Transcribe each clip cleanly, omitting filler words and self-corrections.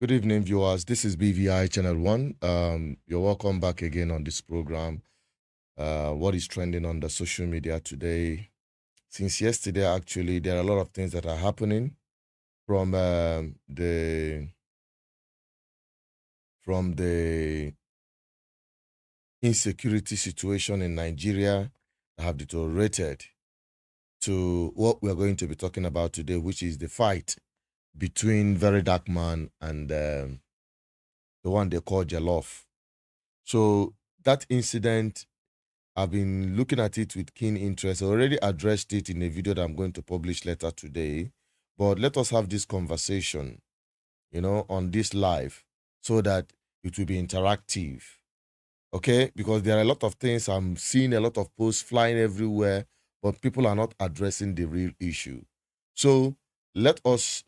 Good evening, viewers. This is BVI Channel 1. You're welcome back again on this program. What is trending on the social media today? Since yesterday, actually, there are a lot of things that are happening from the insecurity situation in Nigeria that have deteriorated to what we're going to be talking about today, which is the fight between VeryDarkMan and the one they call Jollof. So that incident, I've been looking at it with keen interest. I already addressed it in a video that I'm going to publish later today. But let us have this conversation, on this live so that it will be interactive. Okay? Because there are a lot of things. I'm seeing a lot of posts flying everywhere, but people are not addressing the real issue. So let us,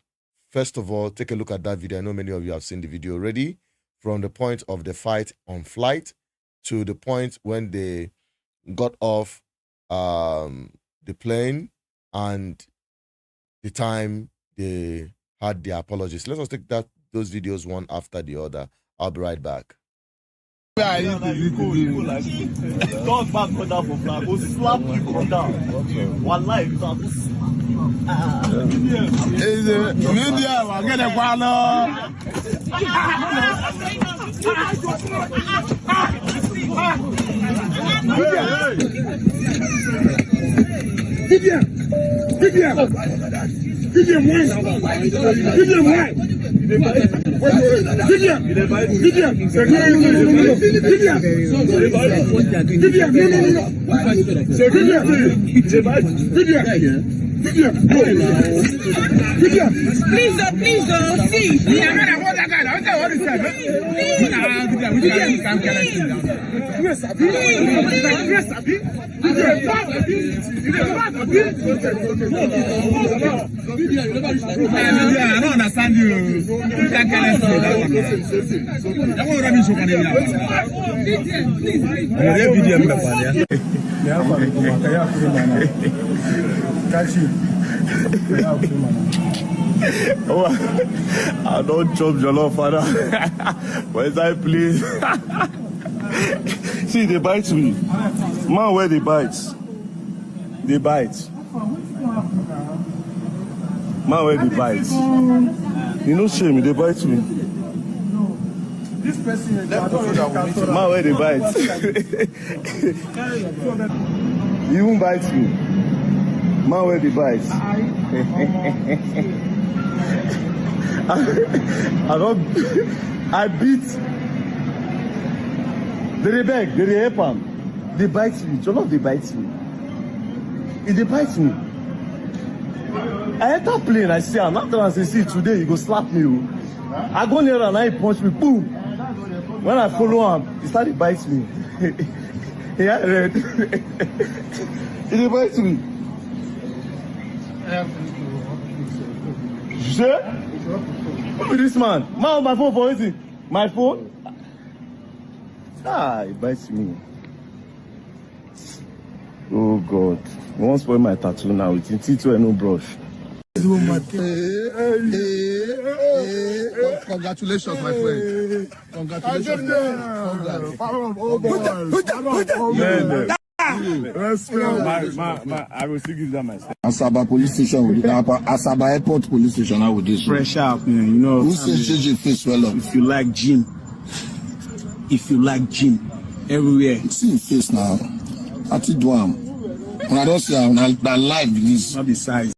first of all, take a look at that video. I know many of you have seen the video already, from the point of the fight on flight to the point when they got off the plane and the time they had their apologies. Let us take those videos one after the other. I'll be right back. Talk back for that for flag. Go slap you from down. One life. Media, I get a Please, see. I don't understand you. I don't chop jollof, father. Where's I please? See, they bite me. Man, where they bite? They bite. Man, where they bite? You know, shame, they bite me. This person, man, where they bite? You won't bite me. Man, where they bite? I beat. They beg, they help him. They bite me. Jollof, they bite me. If they bite me, I enter plane, I see him. After I see today, you go slap me. I go near and I punch me. Boom. When I follow him, he started bite me. He had red. He bite me. You say? Who is this man? Man on my phone for anything. My phone? He bites me. Oh God. You won't spoil my tattoo now with Tito and no brush. Congratulations, my friend. Congratulations. I will still give that myself. Asaba police station, Asaba airport police station, how would this? Fresh out, man. You know. Who says change your face well up? If you like gym, everywhere. See your face now. I think do am. When I don't say I'm that live this. Not the size.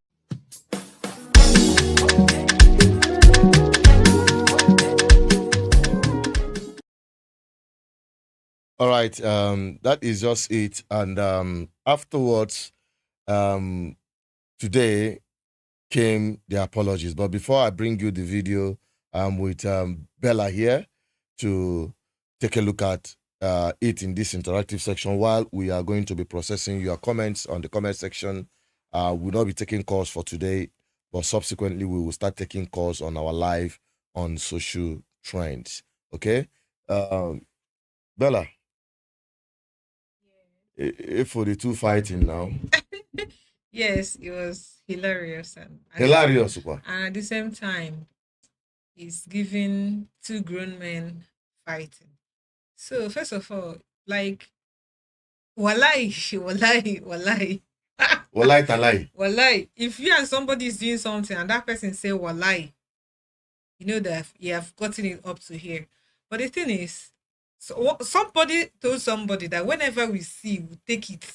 All right, that is just it. And afterwards, today came the apologies. But before I bring you the video, I'm with Bella here to take a look at it in this interactive section while we are going to be processing your comments on the comment section. We'll not be taking calls for today, but subsequently we will start taking calls on our live on social trends. Okay? Bella. If for the two fighting now. Yes, it was hilarious and Hilarious. and at the same time, is giving two grown men fighting. So first of all, like walai, walai, walai. Walai talai. Walai. If you and somebody is doing something and that person say walai, you know that you have gotten it up to here. But the thing is, somebody told somebody that whenever we see, we take it,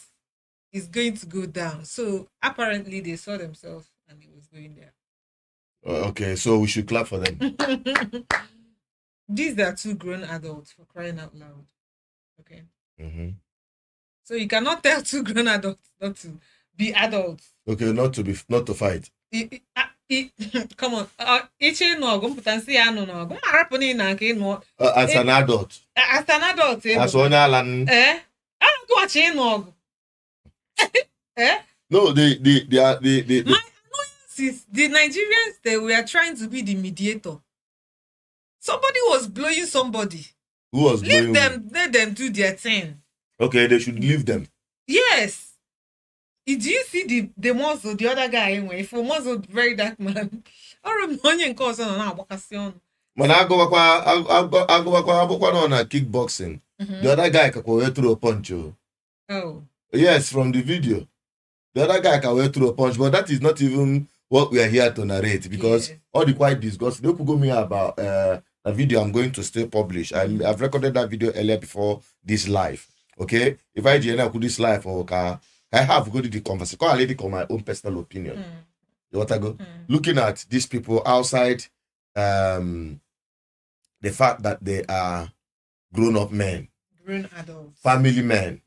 it's going to go down. So apparently they saw themselves and it was going there. Okay, so we should clap for them. These are two grown adults, for crying out loud. Okay. Mm-hmm. So you cannot tell two grown adults not to be adults. Okay, not to fight. Come on. Ichi no go put and see no no go marapụ ni na nke no. As an adult. As an adult. As onye alan. I don't go watch no. No, the My annoyance is the Nigerians, they were trying to be the mediator. Somebody was blowing somebody. Who was leave blowing? them, let them do their thing. Okay, they should leave them. Yes. Did you see the muzzle, the other guy anyway? For muzzle, very dark man. I remember in course on our vacation. When I go on a kickboxing, the other guy can go through a punch. Oh. Yes, from the video. The other guy can go through a punch, but that is not even what we are here to narrate because all the quite disgusting. They could go me about a video I'm going to still publish. I've recorded that video earlier before this live. Okay? If I could this live or I have go to the conversation. Call a lady on my own personal opinion. You want to go? Looking at these people outside the fact that they are grown-up men. Grown adults. Family men.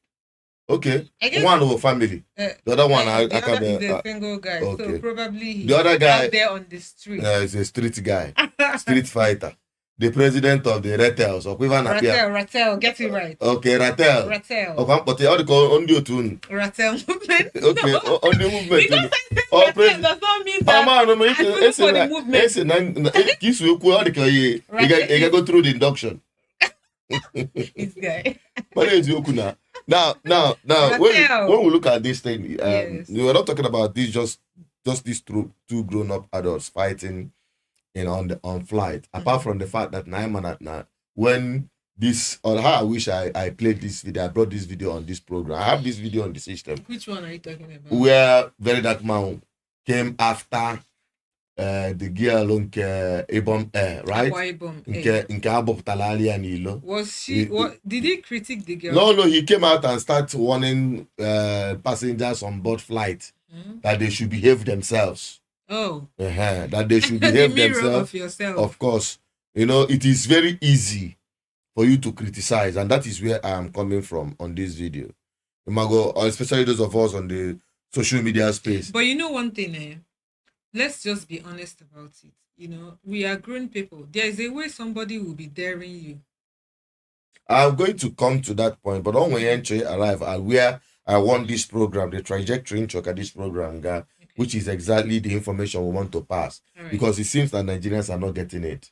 Okay. One over family. The other one the other is a single guy. Okay. So probably the other guy out there on the street. Is a street guy. Street fighter. The president of the Ratels. Ratel, get it right. Okay, Ratel. Ratel. Okay, but the other on the tune. Ratel movement. Okay, No. on the movement. Because I said does not mean that I voted for the movement. You go through the induction. This guy. Now, when we look at this thing, Yes. we were not talking about this just these two grown-up adults fighting on flight. Apart from the fact that when this, or how I wish I played this video, I brought this video on this program. I have this video on the system. Which one are you talking about? Where VeryDarkMan came after the girl on Ebom Air, right? Was she? What did he critique the girl? No, he came out and started warning passengers on board flight that they should behave themselves. Oh. That they should behave themselves. Of yourself. Of course. It is very easy for you to criticize, and that is where I am coming from on this video. Especially those of us on the social media space. But you know one thing, let's just be honest about it. We are grown people. There is a way somebody will be daring you. I'm going to come to that point, but when we arrive at where I want this program, the trajectory in this program, which is exactly the information we want to pass. Right. Because it seems that Nigerians are not getting it.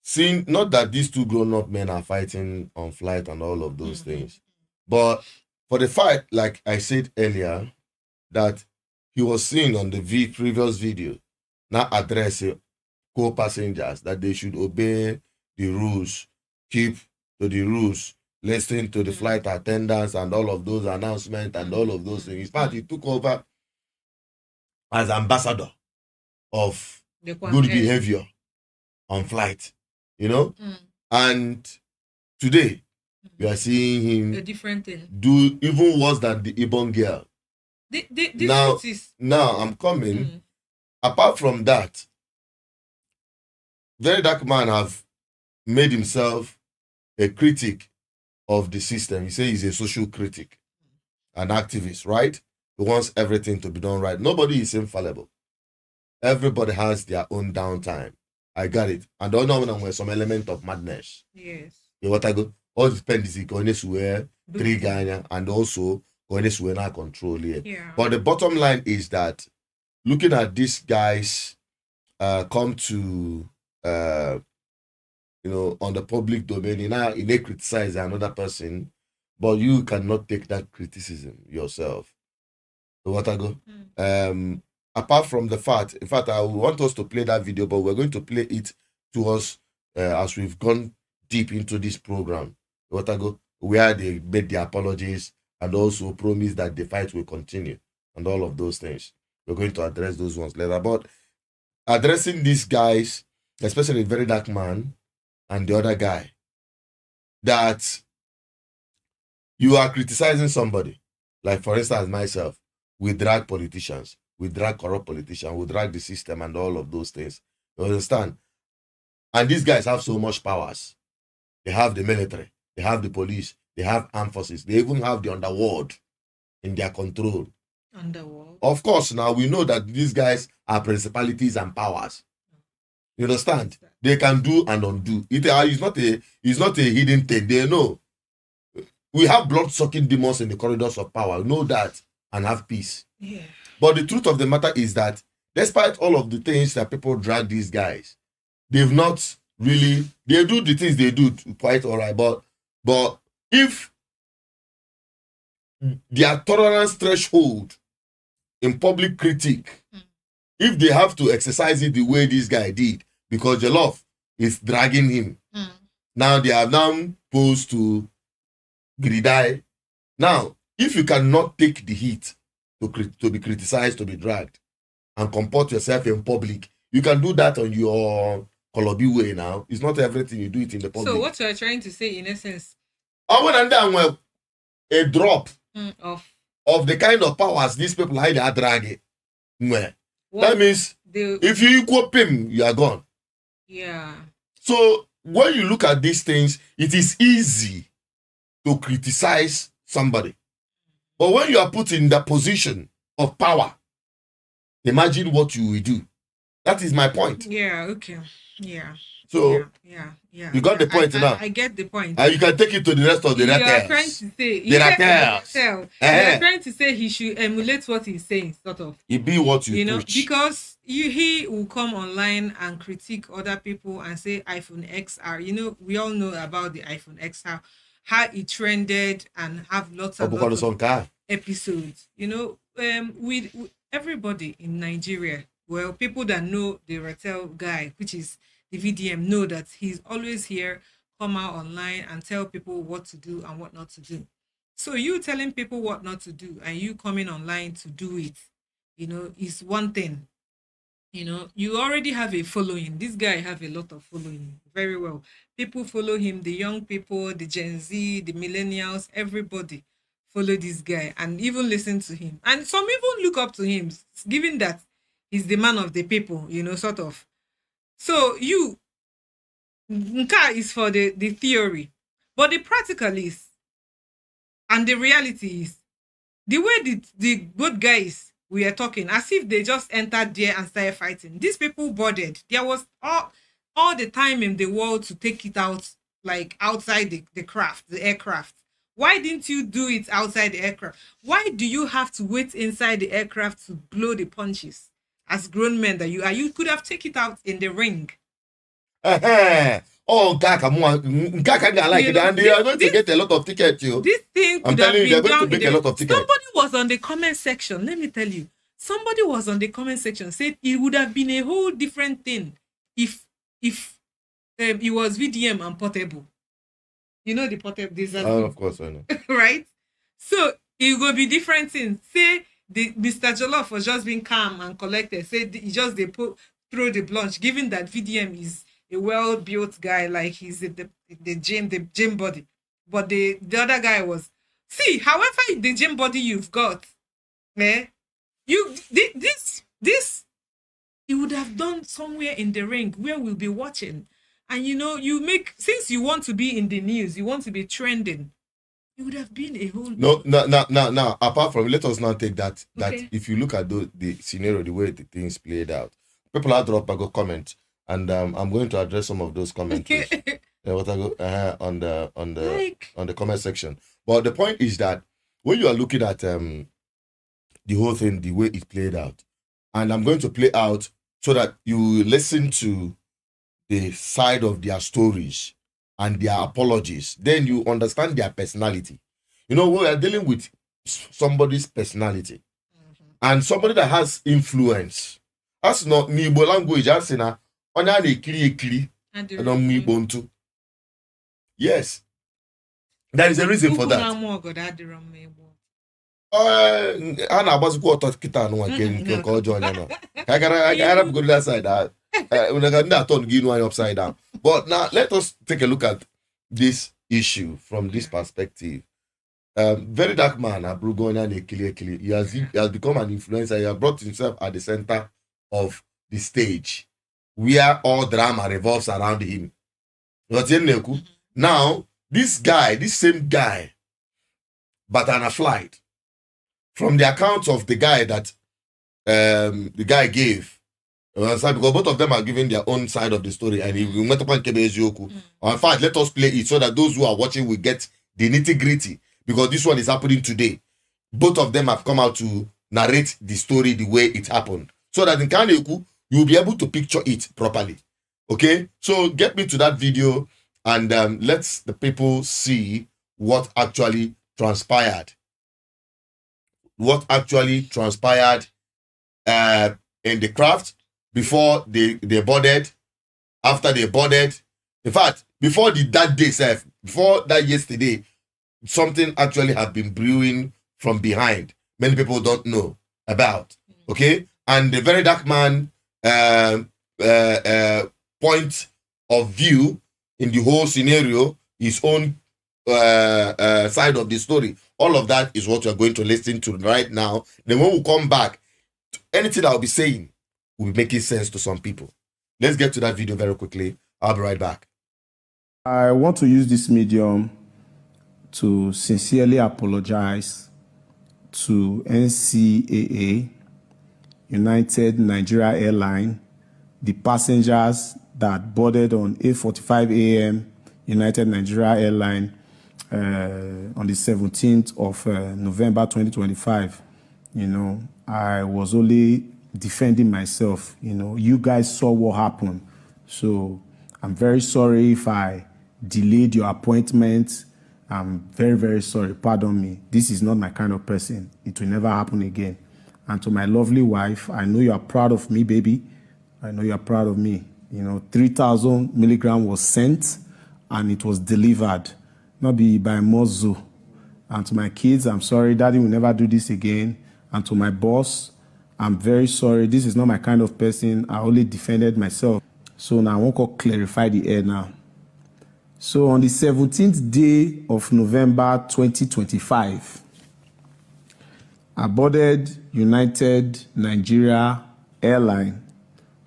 Seeing, not that these two grown-up men are fighting on flight and all of those things, but for the fight, like I said earlier, that he was seen on the previous video, now addressing co-passengers that they should obey the rules, keep to the rules, listen to the flight attendants and all of those announcements and all of those things. In fact, he took over as ambassador of good behavior on flight, and today we are seeing him a different thing, do even worse than the Ibon girl. Now I'm coming. Apart from that, VeryDarkMan have made himself a critic of the system. He says he's a social critic, an activist, right? He wants everything to be done right. Nobody is infallible. Everybody has their own downtime. I got it. And the other one was some element of madness. Yes. You what I go? All depends is going to wear trigger and also going to not control it. Yeah. But the bottom line is that looking at these guys come to on the public domain, they criticize another person, but you cannot take that criticism yourself. So what I go? Apart from the fact, in fact, I want us to play that video, but we're going to play it to us as we've gone deep into this program, where they made the apologies and also promised that the fight will continue and all of those things. We're going to address those ones later. But addressing these guys, especially VeryDarkMan and the other guy, that you are criticizing somebody. Like, for instance, myself, we drag politicians, we drag corrupt politicians, we drag the system and all of those things. You understand? And these guys have so much powers. They have the military, they have the police, they have armed forces, they even have the underworld in their control. Underworld? Of course, now we know that these guys are principalities and powers. You understand? They can do and undo. It's not a hidden thing. They know. We have blood-sucking demons in the corridors of power. Know that and have peace. Yeah. But the truth of the matter is that despite all of the things that people drag these guys, they've not really, they do the things they do quite all right. But if their tolerance threshold in public critique, if they have to exercise it the way this guy did, because Jollof is dragging him, now they are now posed to Gridai. Now, if you cannot take the heat to be criticized, to be dragged, and comport yourself in public, you can do that on your Kolobi way now. It's not everything you do it in the public. So what you are trying to say, in essence, a drop of the kind of powers these people are dragging. That means if you equal him, you are gone. Yeah. So when you look at these things, it is easy to criticize somebody. But when you are put in the position of power, imagine what you will do. That is my point. Yeah, okay. Yeah. So yeah. You got the point now. I get the point. And you can take it to the rest of the You are Ratels. trying to say You are trying to say he should emulate what he's saying, sort of. It be what you know, preach. because he will come online and critique other people and say iPhone XR. You know, we all know about the iPhone XR, how it trended and have lots of episodes. You know, with everybody in Nigeria, well, people that know the Ratel guy, which is the VDM, know that he's always here, come out online and tell people what to do and what not to do. So you telling people what not to do and you coming online to do it, you know, is one thing. You know, you already have a following. This guy have a lot of following. Very well. People follow him, the young people, the Gen Z, the millennials, everybody follow this guy and even listen to him. And some even look up to him, given that he's the man of the people, you know, sort of. So Nka is for the theory. But the practical is, and the reality is, the way the good guys we are talking, as if they just entered there and started fighting. These people boarded. There was all the time in the world to take it out, like outside the aircraft. Why didn't you do it outside the aircraft? Why do you have to wait inside the aircraft to blow the punches? As grown men that you are, you could have taken it out in the ring. Oh, Kaka, like it, and they are going to get a lot of tickets. This thing could I'm telling you, they're going to make a lot of tickets. Somebody was on the comment section. Let me tell you, somebody was on the comment section said it would have been a whole different thing if it was VDM and Portable. You know the Portable. Of course I know. Right? So it will be different things. Say Mr. Jollof was just being calm and collected. Say he just throw the blunt, given that VDM is a well-built guy, like he's the gym body. But the other guy was, see, however the gym body you've got, this you would have done somewhere in the ring where we'll be watching. And you know, since you want to be in the news, you want to be trending, it would have been a whole... No, apart from, let us not take that Okay. If you look at the scenario, the way the things played out, people have dropped a good comment, and I'm going to address some of those comments on the comment section. But the point is that when you are looking at the whole thing, the way it played out, and I'm going to play out so that you listen to the side of their stories and their apologies, then you understand their personality. You know, we are dealing with somebody's personality and somebody that has influence. That's not Nibo language. That's in a And on me bontu. Yes. There is a reason for that. A na-agbazikwa ọtọ kịta anụnwa nke ọjọọ anya nọ. I gotta go to that side. Upside down. But now let us take a look at this issue from this perspective. VeryDarkMan, he has become an influencer. He has brought himself at the center of the stage where all drama revolves around him. Now, this same guy, but on a flight, from the account of the guy that the guy gave, because both of them are giving their own side of the story, and in fact, let us play it so that those who are watching will get the nitty-gritty, because this one is happening today. Both of them have come out to narrate the story the way it happened, so that in Kaneku, you'll be able to picture it properly. Okay? So get me to that video and let the people see what actually transpired. What actually transpired in the craft before they boarded, after they boarded. In fact, before that day, before that yesterday, something actually had been brewing from behind. Many people don't know about. Okay? And the VeryDarkMan point of view in the whole scenario, his own side of the story. All of that is what we're going to listen to right now. Then when we come back, anything I'll be saying will be making sense to some people. Let's get to that video very quickly. I'll be right back. I want to use this medium to sincerely apologize to NCAA, United Nigeria Airline, the passengers that boarded on 8:45 a.m. United Nigeria Airline on the 17th of November 2025. I was only defending myself. You guys saw what happened. So I'm very sorry if I delayed your appointment. I'm very, very sorry. Pardon me. This is not my kind of person. It will never happen again. And to my lovely wife, I know you are proud of me, baby. I know you are proud of me. 3,000 milligrams was sent and it was delivered, not be by Mozu. And to my kids, I'm sorry. Daddy will never do this again. And to my boss, I'm very sorry. This is not my kind of person. I only defended myself. So now I want to clarify the air now. So on the 17th day of November 2025, I boarded United Nigeria Airline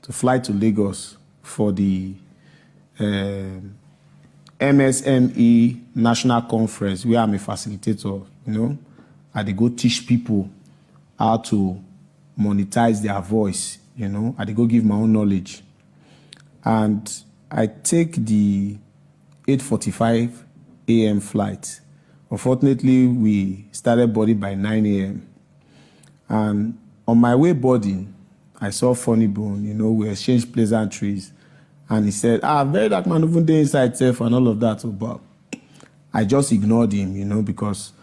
to fly to Lagos for the MSME National Conference, where I'm a facilitator. I dey go teach people how to monetize their voice. I dey go give my own knowledge. And I take the 8:45 a.m. flight. Unfortunately, we started boarding by 9 a.m. And on my way boarding, I saw Funny Bone. We exchanged pleasantries. And he said, VeryDarkMan even there inside self and all of that. But I just ignored him, because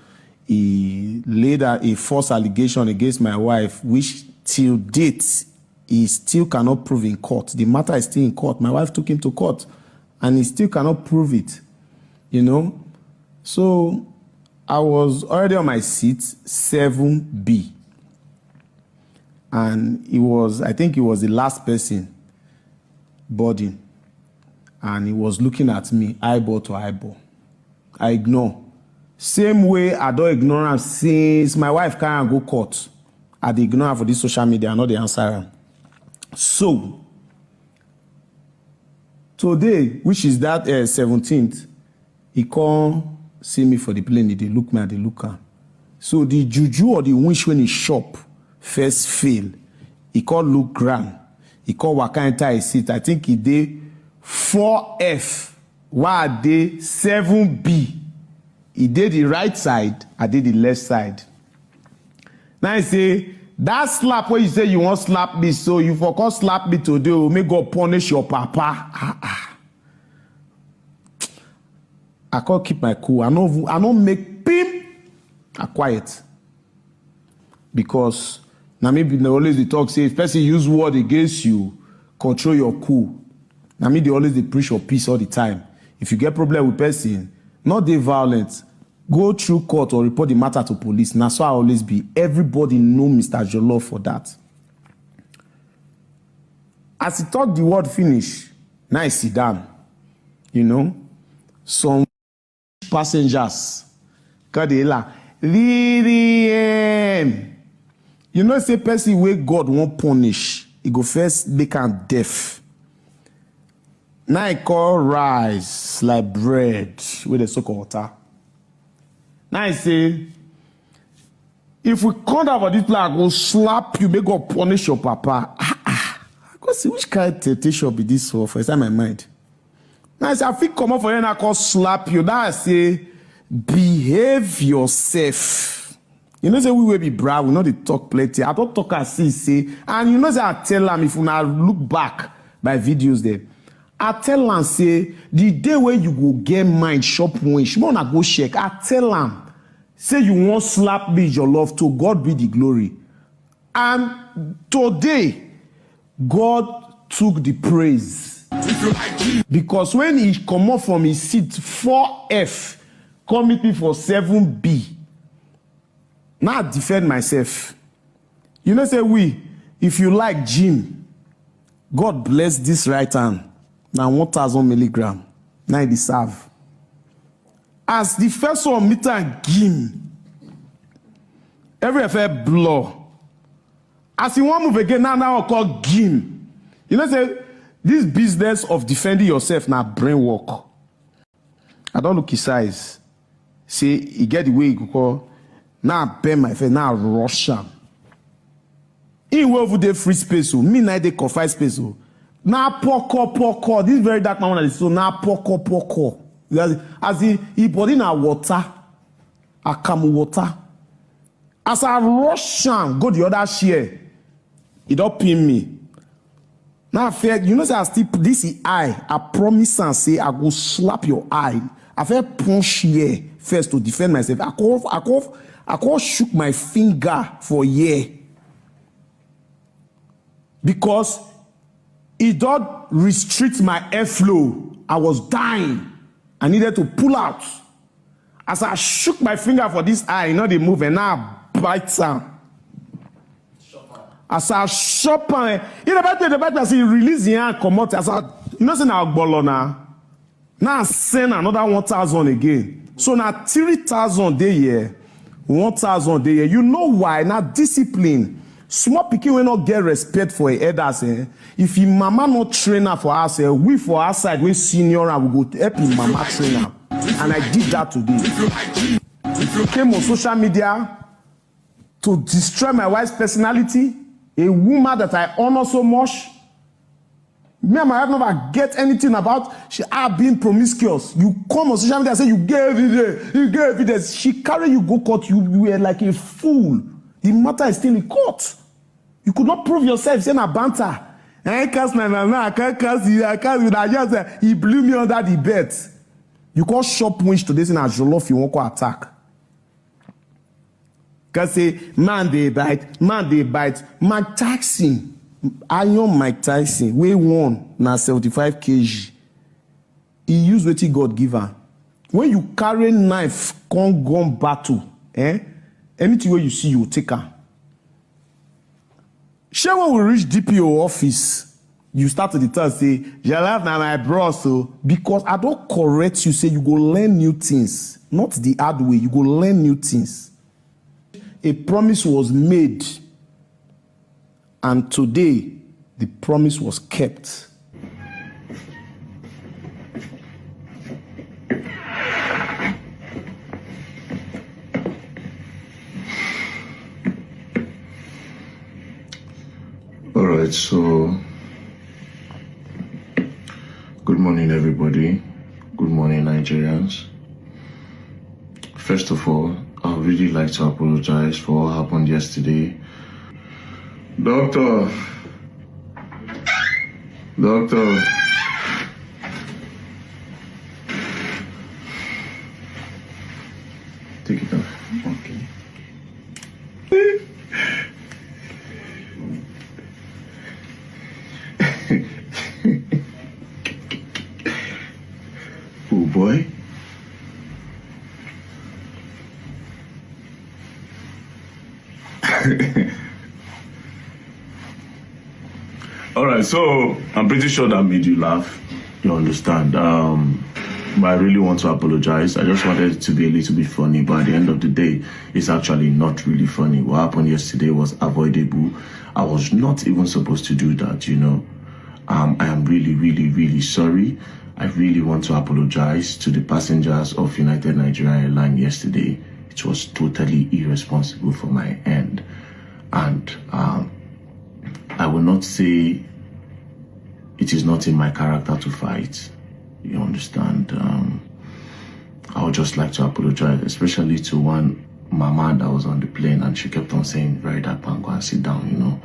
he laid a false allegation against my wife, which till date, he still cannot prove in court. The matter is still in court. My wife took him to court, and he still cannot prove it, So I was already on my seat, 7B. And I think he was the last person boarding. And he was looking at me, eyeball to eyeball. I ignore. Same way I don't ignore him since my wife can't go court. I dey ignore her for this social media, I know the answer. So, today, which is that 17th, he come see me for the plane, they look me at the looker. So the juju or the winch when he shop first fail, he called look grand. He called waka enter his seat. I think he did 4F. Why did 7B? He did the right side, I did the left side. Now I say, that slap where you say you want slap me, so you forgot slap me today, may God punish your papa. I can't keep my cool. I don't make pim. I quiet. Because now maybe they always they talk, say if person use word against you, control your cool. I mean, they always they preach for peace all the time. If you get problem with person, not they violent, go through court or report the matter to police. Now, so I always be. Everybody know Mr. Jollof for that. As he talk the word finish, now he sit down. You know, some passengers, Kadela, you know, say person where God won't punish, he go first make am deaf. Now he call rice like bread with the soak water. Now I say, if we come down for this place, I go slap you, make God punish your papa. I go see which kind of temptation be this for inside my mind. Now I say, I feel come up for you and I call slap you. Now I say, behave yourself. You know, say we will be brave, we know they talk plenty. I don't talk as say, and you know, say I tell them if you now look back by videos there. I tell am say the day when you go get mind shop winch, you wanna go check. I tell am say you won't slap me your love to God be the glory. And today God took the praise because when he come up from his seat 4F, come meet me for 7B. Now I defend myself. You know say if you like gym, God bless this right hand. Now 1,000 milligram. Now it serve. As the first one meter gim, every affair blow. As you want to move again, now I call gim. You know, say this business of defending yourself now brain work. I don't look his size. See, you get the way you call. Now I bend my face, now I rush him. In where over the free space, me now they confine space. Now poko. This very dark man is so now poko. As he put in a water, a camel water. As I rush him, go the other share. He don't pin me. Now fair, you know say I still this eye. I promise and say I go slap your eye. I feel punch here first to defend myself. I can't shook my finger for a year. Because it don't restrict my airflow. I was dying. I needed to pull out. As I shook my finger for this eye, you know they move and now I bite some. As I shop on the better as he release the hand come out. As I you know say now bolona. Now I send another 1,000 again. So now 3,000 day year, 1,000 day year. You know why? Now discipline. Small pikin will not get respect for a elders. If your mama not trainer for us, we for our side, we senior and we go help your mama trainer. And I did that today. If you came on social media to destroy my wife's personality, a woman that I honor so much, me and my wife never get anything about she being promiscuous. You come on social media and say you gave evidence. She carry you go court. You were like a fool. The matter is still in court. You could not prove yourself. Saying a banter. I can't cast you. He blew me under the bed. You can't shop winch today in a Jollof. You won't go attack. Because say man they bite. Mike Tyson, Mike Tyson. We won na 75 kg. He used what he God given. When you carry knife, come gun battle, anything where you see, you take her. Sure, when we reach DPO office, you start to tell say, Jollof na my bro, so because I don't correct you, say you go learn new things, not the hard way. You go learn new things. A promise was made, and today the promise was kept. All right, so good morning, everybody. Good morning, Nigerians. First of all, I would really like to apologize for what happened yesterday. Doctor. Take it off. Okay. All right, so I'm pretty sure that made you laugh. You understand? But I really want to apologize. I just wanted it to be a little bit funny, but at the end of the day, it's actually not really funny. What happened yesterday was avoidable. I was not even supposed to do that, you know. I am really, really, really sorry. I really want to apologize to the passengers of United Nigeria Airlines yesterday. It was totally irresponsible from my end. And I will not say it is not in my character to fight. You understand? I would just like to apologize, especially to one mama that was on the plane, and she kept on saying, VeryDarkMan, go and sit down, you know.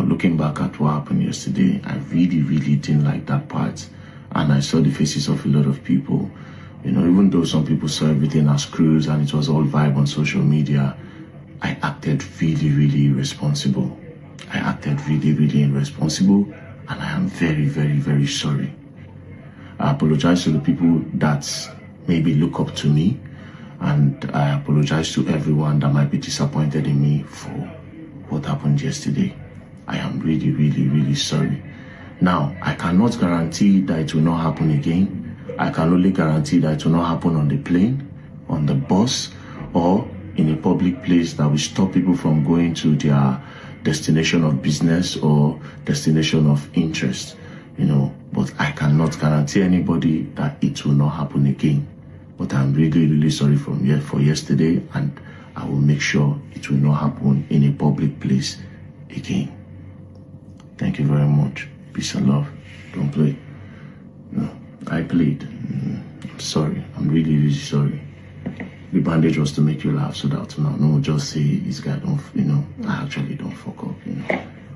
Looking back at what happened yesterday, I really, really didn't like that part. And I saw the faces of a lot of people. Even though some people saw everything as cruise and it was all vibe on social media, I acted really, really irresponsible. I acted really, really irresponsible, and I am very, very, very sorry. I apologize to the people that maybe look up to me, and I apologize to everyone that might be disappointed in me for what happened yesterday. I am really, really, really sorry. Now, I cannot guarantee that it will not happen again. I can only guarantee that it will not happen on the plane, on the bus, or in a public place that will stop people from going to their destination of business or destination of interest. But I cannot guarantee anybody that it will not happen again. But I'm really, really sorry for yesterday, and I will make sure it will not happen in a public place again. Thank you very much. Peace and love. Don't play. No, I played. I'm sorry. I'm really, really sorry. The bandage was to make you laugh, so that no, just say this guy don't, I actually don't fuck up,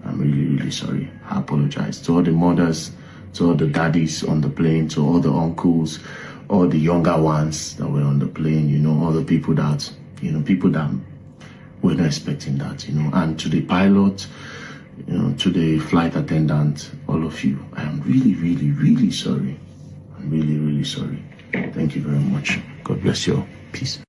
I'm really, really sorry. I apologize to all the mothers, to all the daddies on the plane, to all the uncles, all the younger ones that were on the plane, all the people that, people that were not expecting that, and to the pilot, to the flight attendant, all of you, I am really, really, really sorry. I'm really, really sorry. Thank you very much. God bless you all. Peace.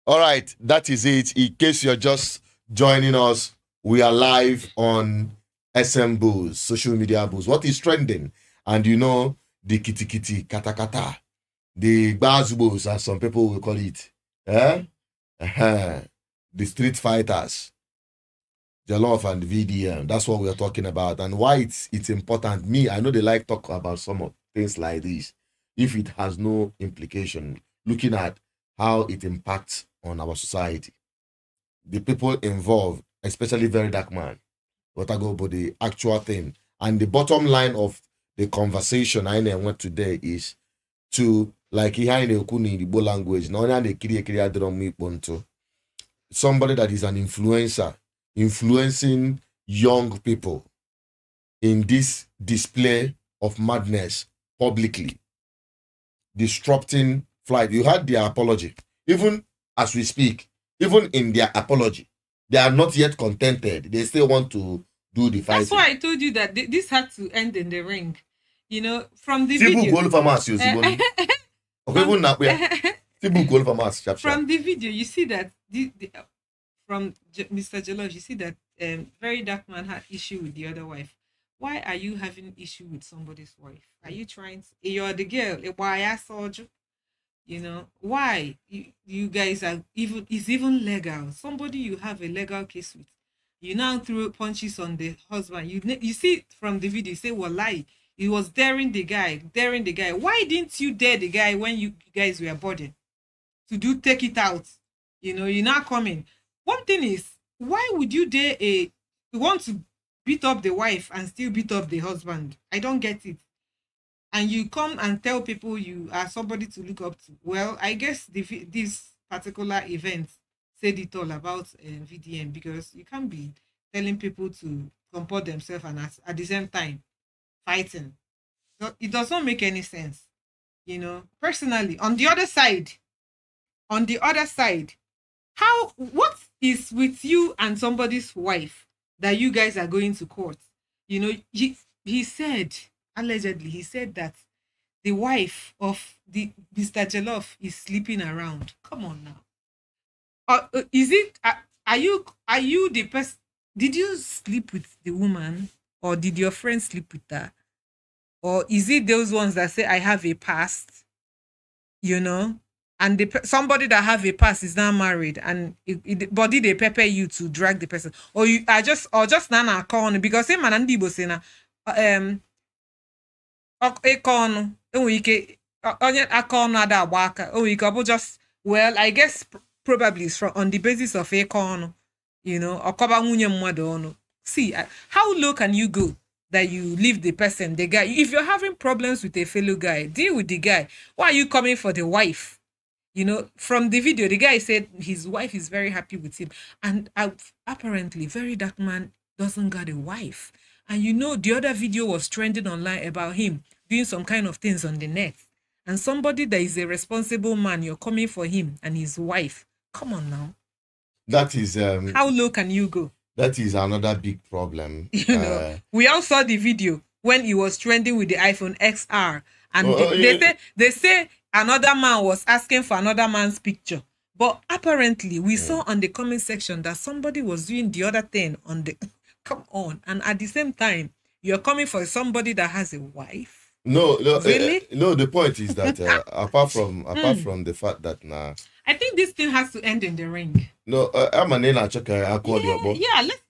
All right, that is it. In case you're just joining us, we are live on SM Booze, social media booze. What is trending? And the kitty kitty, kata kata, the bazbos, as some people will call it. The street fighters, Jollof and VDM. That's what we are talking about. And why it's important. I know they like talk about some of things like this. If it has no implication, looking at how it impacts on our society. The people involved, especially VeryDarkMan, what I go about the actual thing. And the bottom line of the conversation I went today is to, like here in the Igbo language, somebody that is an influencer, influencing young people in this display of madness publicly, disrupting flight. You had their apology. Even as we speak, even in their apology, they are not yet contented. They still want to do the fighting. That's why I told you that this had to end in the ring. From the video. From the video, you see that from Mr. Jollof, you see that VeryDarkMan had issue with the other wife. Why are you having issue with somebody's wife? Are you trying to? You're the girl. Why I saw you? Why you guys are even? It's even legal. Somebody you have a legal case with, you now throw punches on the husband. You see from the video, you say, well, lie. He was daring the guy. Why didn't you dare the guy when you guys were boarding to take it out? You're not coming. One thing is, why would you dare you want to beat up the wife and still beat up the husband? I don't get it. And you come and tell people you are somebody to look up to. Well, I guess this particular event said it all about VDM, because you can't be telling people to comport themselves and at the same time fighting. So it does not make any sense. Personally, on the other side, what is with you and somebody's wife that you guys are going to court? He said allegedly, he said that the wife of the Mr. Jollof is sleeping around. Come on now. Is it? Are you the person? Did you sleep with the woman, or did your friend sleep with her, or is it those ones that say I have a past? You know, and somebody that have a past is now married, and body they pepper you to drag the person, or you are just nana corner because him and Andy say na corner ike onye aka ọnụ ada agba aka o ike ọ bụ just well I guess probably it's from on the basis of ike ọnụ, you know, ọkọba nwunye mmadụ ọnụ. See, how low can you go that you leave the person, the guy? If you're having problems with a fellow guy, deal with the guy. Why are you coming for the wife? You know, from the video, the guy said his wife is very happy with him, and apparently VeryDarkMan doesn't got a wife. And you know, the other video was trending online about him doing some kind of things on the net. And somebody that is a responsible man, you're coming for him and his wife. Come on now. That is how low can you go? That is another big problem. You know, we all saw the video when he was trending with the iPhone XR, and they say another man was asking for another man's picture. But apparently, we saw on the comment section that somebody was doing the other thing on the. Come on, and at the same time, you're coming for somebody that has a wife. No, really? No. The point is that apart from the fact that now, I think this thing has to end in the ring. No, I'm an check. I call you. Yeah, let's.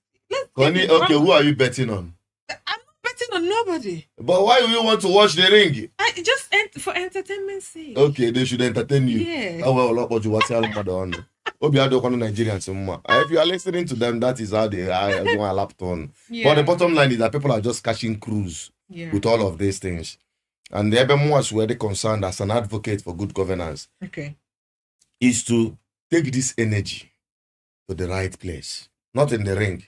Okay, who are you betting on? I'm not betting on nobody. But why do you want to watch the ring? I just for entertainment's sake. Okay, they should entertain you. Yeah. Oh well, what you watch on? Nigerians. If you are listening to them, that is how they are going a laptop on. Yeah. But the bottom line is that people are just catching cruise with all of these things. And the EBEMWAS were concerned as an advocate for good governance. Okay. Is to take this energy to the right place. Not in the ring.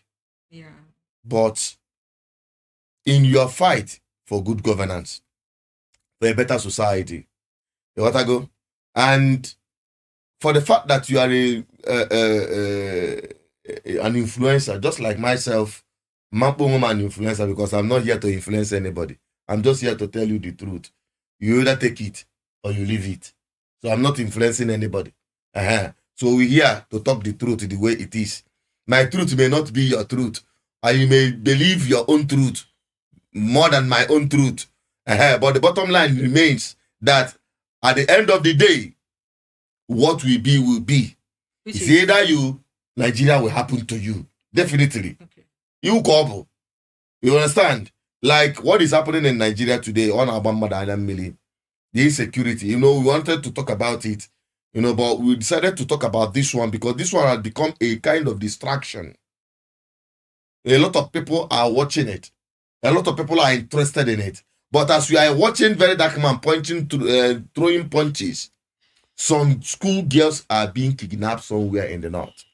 Yeah. But in your fight for good governance, for a better society. You want to go? And for the fact that you are an influencer, just like myself, I'm an influencer because I'm not here to influence anybody. I'm just here to tell you the truth. You either take it or you leave it. So I'm not influencing anybody. So we're here to talk the truth the way it is. My truth may not be your truth. And you may believe your own truth more than my own truth. But the bottom line remains that at the end of the day, what will be will be. It's either you, Nigeria will happen to you. Definitely. Okay. You couple. You understand? Like what is happening in Nigeria today on Abamba Millie, the insecurity. You know, we wanted to talk about it, you know, but we decided to talk about this one because this one has become a kind of distraction. A lot of people are watching it. A lot of people are interested in it. But as we are watching VeryDarkMan punching to throwing punches, some school girls are being kidnapped somewhere in the north.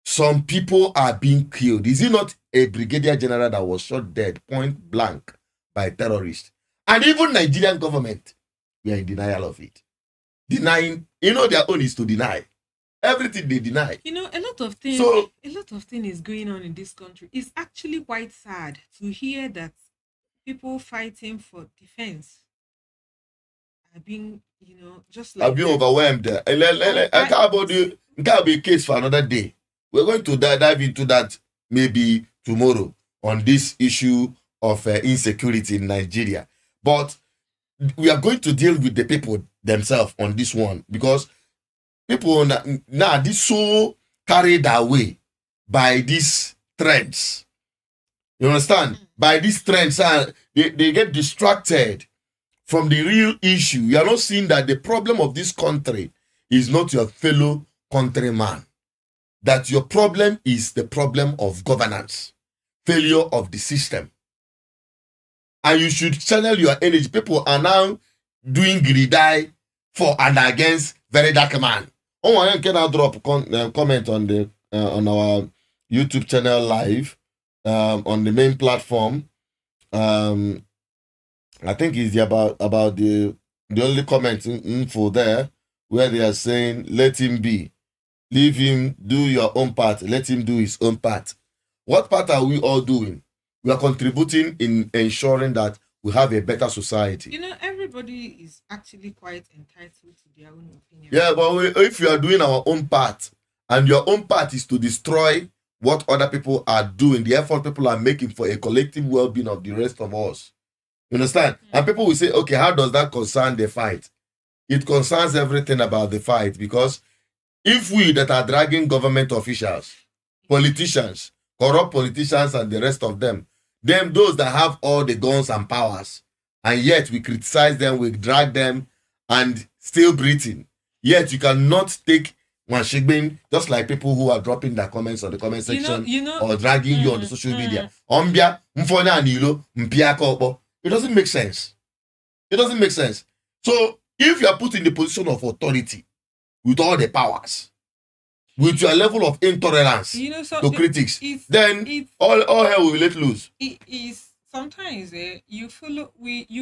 Some people are being killed. Is it not a brigadier general that was shot dead, point blank, by terrorists? And even Nigerian government, we are in denial of it. Denying, you know, their own is to deny. Everything they deny. You know, a lot of things is going on in this country. It's actually quite sad to hear that people fighting for defense are being, you know, just like... I've been overwhelmed. I can't be a case for another day. We're going to dive into that maybe tomorrow on this issue of insecurity in Nigeria. But we are going to deal with the people themselves on this one because people now this so carried away by these trends. You understand? By these trends, they get distracted from the real issue. You are not seeing that the problem of this country is not your fellow countryman. That your problem is the problem of governance, failure of the system. And you should channel your energy. People are now doing greedy for and against VeryDarkMan. Oh, I can now drop comment on the on our YouTube channel live on the main platform. I think it's about the only comment info there where they are saying let him be. Leave him, do your own part. Let him do his own part. What part are we all doing? We are contributing in ensuring that we have a better society. You know, everybody is actually quite entitled to their own opinion. Yeah, but if you are doing our own part, and your own part is to destroy what other people are doing, the effort people are making for a collective well-being of the rest of us. You understand? And people will say, okay, how does that concern the fight? It concerns everything about the fight, because if we that are dragging government officials, politicians, corrupt politicians and the rest of them, those that have all the guns and powers, and yet we criticize them, we drag them, and still breathing. Yet you cannot take one shigbin, just like people who are dropping their comments on the comment section, or dragging you on the social media. It doesn't make sense. It doesn't make sense. So if you are put in the position of authority with all the powers, with your level of intolerance to critics, then all hell will let loose. It is sometimes you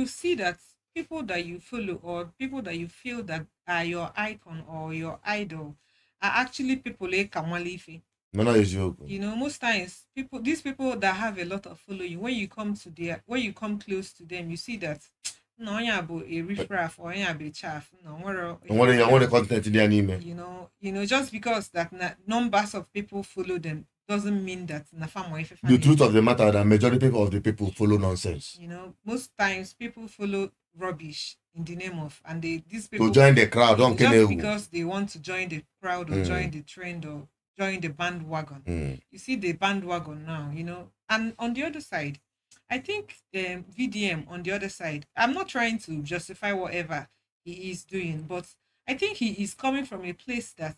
see that people that you follow or people that you feel that are your icon or your idol are actually people like Kamalife. You know, most times these people that have a lot of following, when you come close to them, you see that no yeah about a riffraff or yeah be chaff. No what the content in their name. You know, just because that numbers of people follow them doesn't mean that the truth of the matter that majority of the people follow nonsense. You know, most times people follow rubbish in the name of, and these people to join the crowd, just because they want to join the crowd or join the trend or join the bandwagon. You see the bandwagon now, you know. And on the other side, I think VDM on the other side, I'm not trying to justify whatever he is doing, but I think he is coming from a place that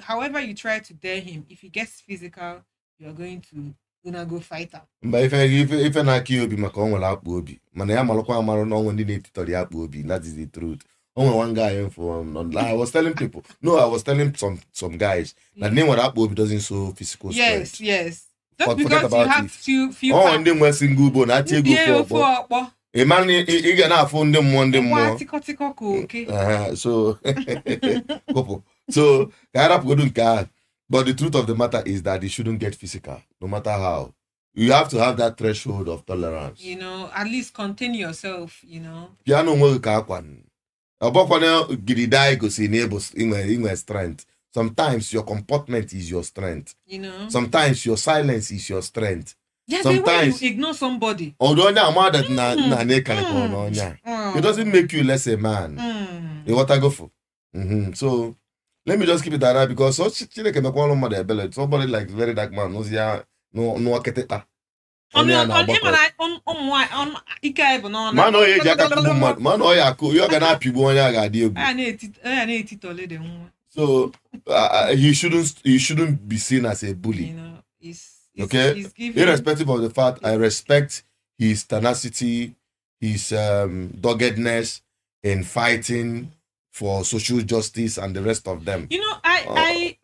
however you try to dare him, if he gets physical, you are going to go fight him. But if an IQ be Macon will be, Manayamaloka Maron when they need to the app will be, that is the truth. Only one guy I was telling people, I was telling some guys that name what that will be doesn't show physical strength. Yes. Just because you have few and them were single bone, I take go for a man he gonna phone them one them more. So so but the truth of the matter is that it shouldn't get physical, no matter how. You have to have that threshold of tolerance. You know, at least contain yourself, you know. Piano work in strength. Sometimes your comportment is your strength. You know. Sometimes your silence is your strength. Yeah, sometimes you ignore somebody. It doesn't make you less a man. What I go for. So let me just keep it at that, because somebody like VeryDarkMan knows no aketeta. So he shouldn't be seen as a bully. You know, okay, irrespective of the fact, I respect his tenacity, his doggedness in fighting for social justice and the rest of them. You know, I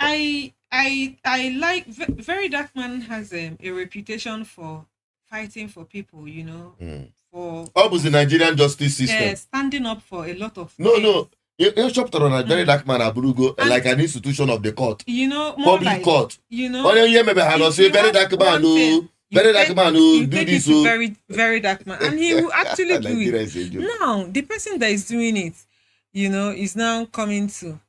like VeryDarkMan has a reputation for fighting for people, you know, for the Nigerian justice system. Standing up for a lot of No. You chapter on a VeryDarkMan Aburugo like an institution of the court. You know, public court. You know, VeryDarkMan do this. VeryDarkMan, and he will actually do it. Now, the person that is doing it, you know, is now coming to,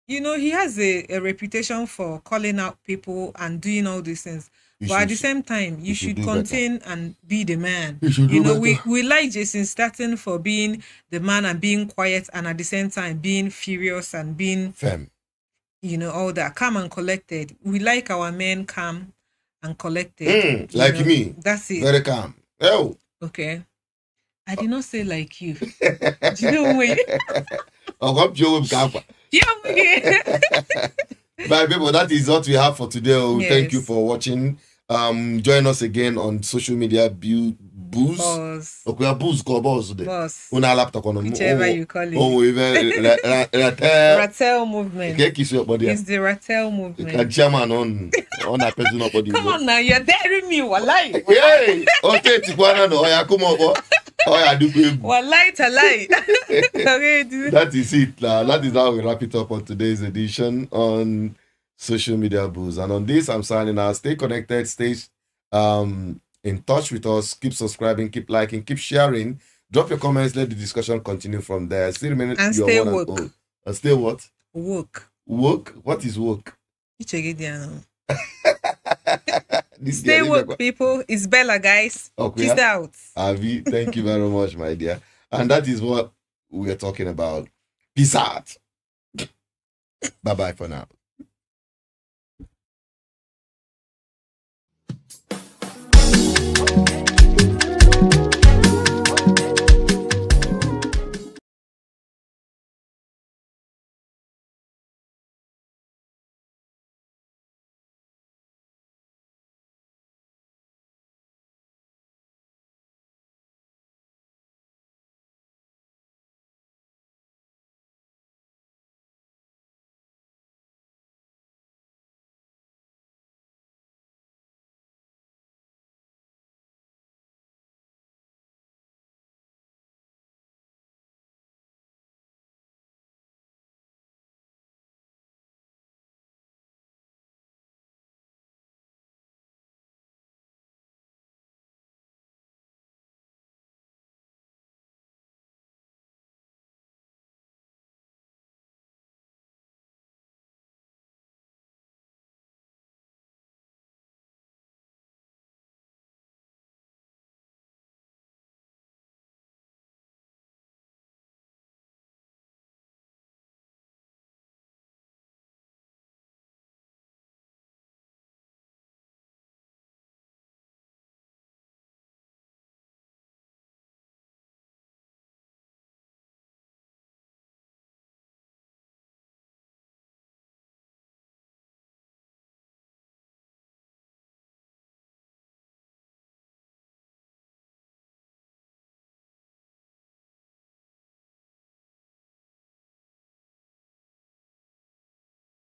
you know, he has a reputation for calling out people and doing all these things. But at the same time, you should contain better. And be the man. You know, we like Jason Statham for being the man and being quiet, and at the same time being furious and being firm. You know, all that calm and collected. We like our men calm and collected. Like me. That's it. Very calm. Oh. Okay. I did not say like you. Do you know what? Bye, people. That is what we have for today. Yes. Thank you for watching. Join us again on social media. Booze. Okay, booze. Boss. Whichever you call it. Rattel movement. It's the Rattel movement. On that person. Come on now, you're daring me. Walai. Hey. Okay, come on. Wallahi talai. That is it. That is how we wrap it up on today's edition on Social Media Booze. And on this, I'm signing out. Stay connected. Stay in touch with us. Keep subscribing, keep liking, keep sharing. Drop your comments. Let the discussion continue from there. Still remaining. And You're stay one woke. and all. And stay what? Woke. Woke? What is woke? Stay girl, woke, people. It's Bella, guys. Okay. Peace out. Avi, thank you very much, my dear. And that is what we are talking about. Peace out. Bye-bye for now.